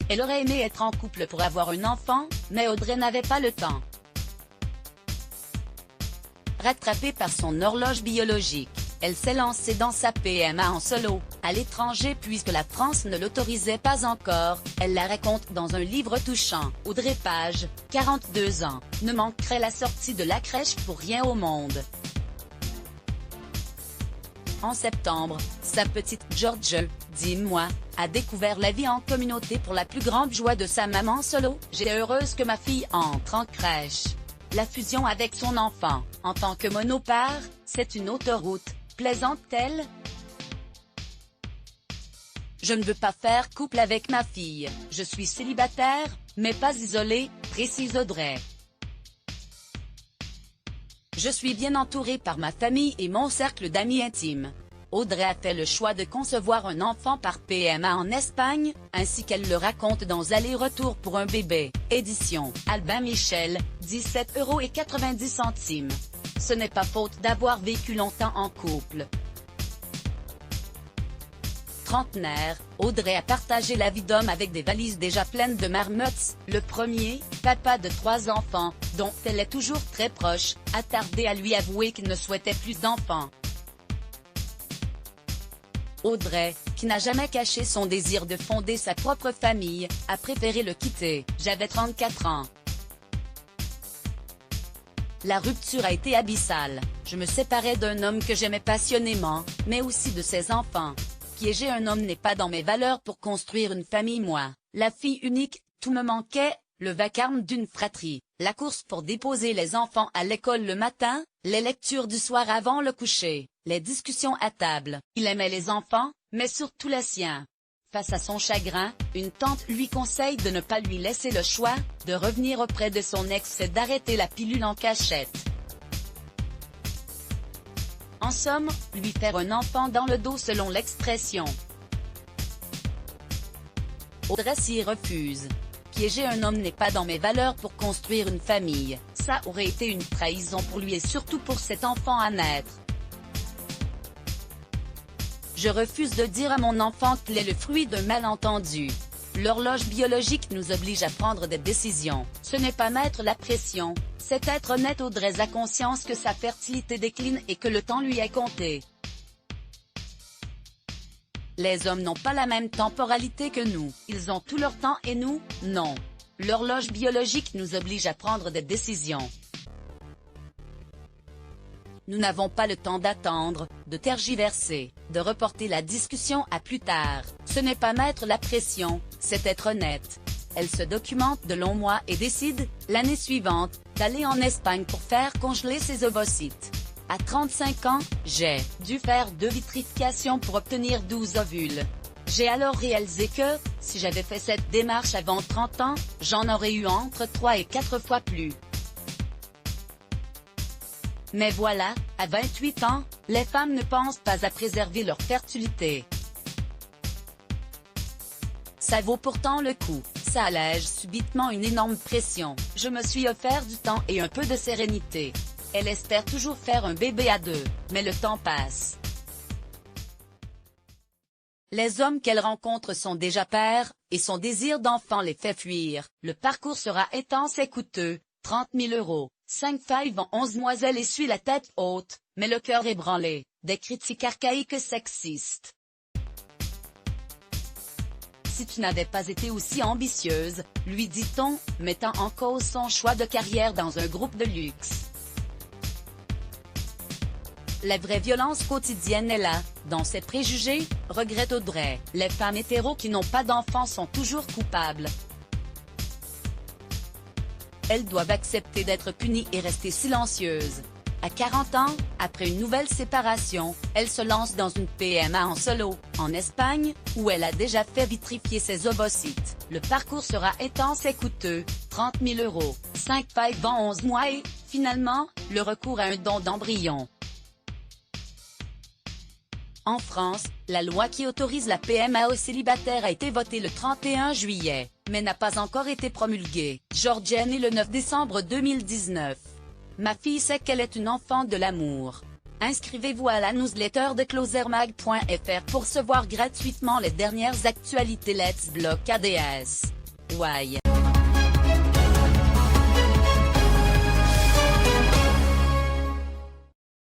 Elle aurait aimé être en couple pour avoir un enfant, mais Audrey n'avait pas le temps. Rattrapée par son horloge biologique, elle s'est lancée dans sa PMA en solo, à l'étranger puisque la France ne l'autorisait pas encore. Elle la raconte dans un livre touchant. Audrey Page, 42 ans, ne manquerait la sortie de la crèche pour rien au monde. En septembre, sa petite George, 10 mois, a découvert la vie en communauté pour la plus grande joie de sa maman solo. « J'ai heureuse que ma fille entre en crèche. La fusion avec son enfant, en tant que monopère, c'est une autoroute, plaisante-t-elle. Je ne veux pas faire couple avec ma fille, je suis célibataire, mais pas isolée, précise Audrey. Je suis bien entourée par ma famille et mon cercle d'amis intimes. Audrey a fait le choix de concevoir un enfant par PMA en Espagne, ainsi qu'elle le raconte dans Aller-retour pour un bébé, édition Albin Michel, 17,90 €. Ce n'est pas faute d'avoir vécu longtemps en couple. Trentenaire, Audrey a partagé la vie d'homme avec des valises déjà pleines de marmottes. Le premier, papa de 3 enfants, dont elle est toujours très proche, a tardé à lui avouer qu'il ne souhaitait plus d'enfants. Audrey, qui n'a jamais caché son désir de fonder sa propre famille, a préféré le quitter. J'avais 34 ans. La rupture a été abyssale. Je me séparais d'un homme que j'aimais passionnément, mais aussi de ses enfants. Piéger un homme n'est pas dans mes valeurs pour construire une famille moi. La fille unique, tout me manquait, le vacarme d'une fratrie, la course pour déposer les enfants à l'école le matin, les lectures du soir avant le coucher, les discussions à table. Il aimait les enfants, mais surtout les siens. Face à son chagrin, une tante lui conseille de ne pas lui laisser le choix, de revenir auprès de son ex et d'arrêter la pilule en cachette. En somme, lui faire un enfant dans le dos selon l'expression. Audrey s'y refuse. Piéger un homme n'est pas dans mes valeurs pour construire une famille, ça aurait été une trahison pour lui et surtout pour cet enfant à naître. Je refuse de dire à mon enfant qu'il est le fruit d'un malentendu. L'horloge biologique nous oblige à prendre des décisions. Ce n'est pas mettre la pression, c'est être honnête. Audrey a conscience que sa fertilité décline et que le temps lui est compté. Les hommes n'ont pas la même temporalité que nous, ils ont tout leur temps et nous, non. L'horloge biologique nous oblige à prendre des décisions. Nous n'avons pas le temps d'attendre, de tergiverser, de reporter la discussion à plus tard. Ce n'est pas mettre la pression, c'est être honnête. Elle se documente de longs mois et décide, l'année suivante, d'aller en Espagne pour faire congeler ses ovocytes. À 35 ans, j'ai dû faire 2 vitrifications pour obtenir 12 ovules. J'ai alors réalisé que, si j'avais fait cette démarche avant 30 ans, j'en aurais eu entre 3 et 4 fois plus. Mais voilà, à 28 ans, les femmes ne pensent pas à préserver leur fertilité. Ça vaut pourtant le coup, ça allège subitement une énorme pression. Je me suis offert du temps et un peu de sérénité. Elle espère toujours faire un bébé à 2, mais le temps passe. Les hommes qu'elle rencontre sont déjà pères, et son désir d'enfant les fait fuir. Le parcours sera intense et coûteux, 30 000 €. 5 failles en 11 mois. Elle essuie la tête haute, mais le cœur ébranlé, des critiques archaïques et sexistes. Si tu n'avais pas été aussi ambitieuse, lui dit-on, mettant en cause son choix de carrière dans un groupe de luxe. La vraie violence quotidienne est là, dans ses préjugés, regrette Audrey. Les femmes hétéros qui n'ont pas d'enfants sont toujours coupables. Elles doivent accepter d'être punies et rester silencieuses. À 40 ans, après une nouvelle séparation, elle se lance dans une PMA en solo, en Espagne, où elle a déjà fait vitrifier ses ovocytes. Le parcours sera intense et coûteux, 30 000 €, 5 failles en 11 mois et, finalement, le recours à un don d'embryon. En France, la loi qui autorise la PMA aux célibataires a été votée le 31 juillet, mais n'a pas encore été promulguée. Georgia est née le 9 décembre 2019. Ma fille sait qu'elle est une enfant de l'amour. Inscrivez-vous à la newsletter de closermag.fr pour recevoir gratuitement les dernières actualités Let's Block ADS. Why?